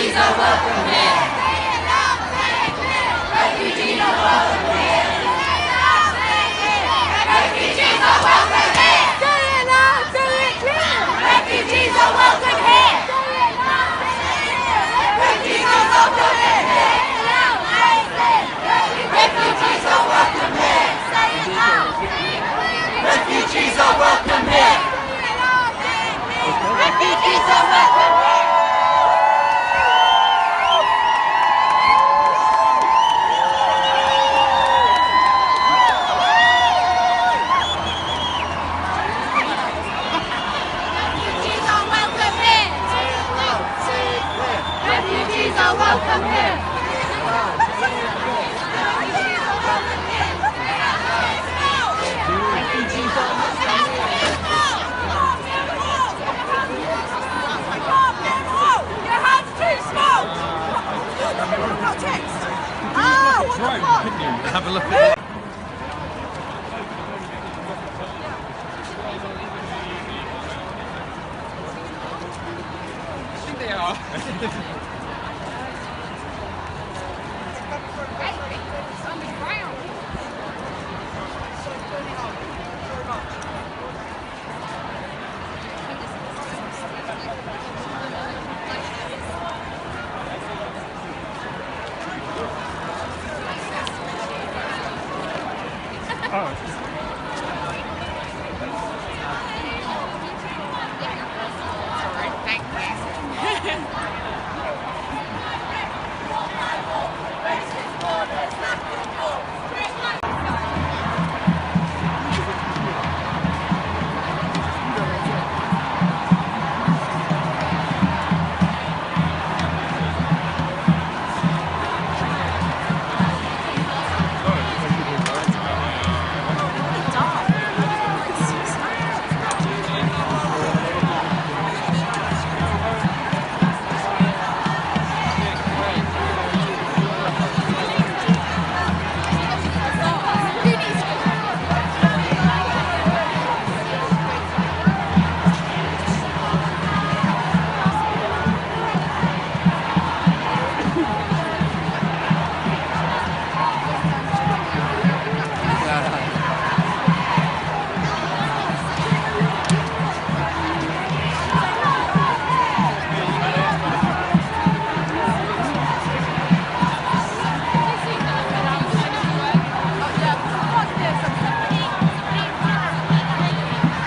Refugees are welcome here. Refugees are welcome here. Refugees are welcome here. Say it loud, say it clear. Refugees are welcome here. Refugees are welcome here. Refugees are welcome here. Refugees are welcome here. Refugees are welcome here. Refugees are welcome here. Your hand's too small. Not text. Ah, what the fuck? Have a look at it.